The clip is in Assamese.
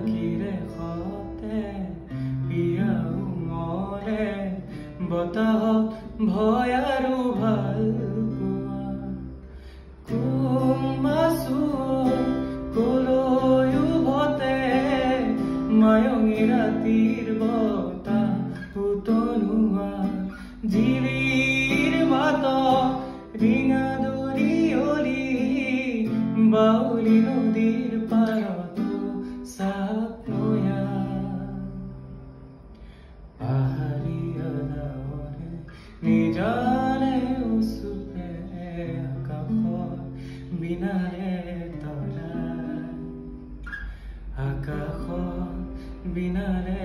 আখিৰে সতে পিয়াও মৰে বতাহত ভয় আৰু ভাল পোৱা কুমাচু কলৈ উভতে মায়ঙী ৰাতিৰ বতাহ উতলোৱা জিৰিৰ মাতত ৰিঙা দৰিয়লি বাউলী নদীৰ পাৰতো চাপ নয়া পাহাৰীয়া ডাৱৰে নিজানে উচুপে আকাশত বিনাৰে তৰাই আকাশত বিনাৰে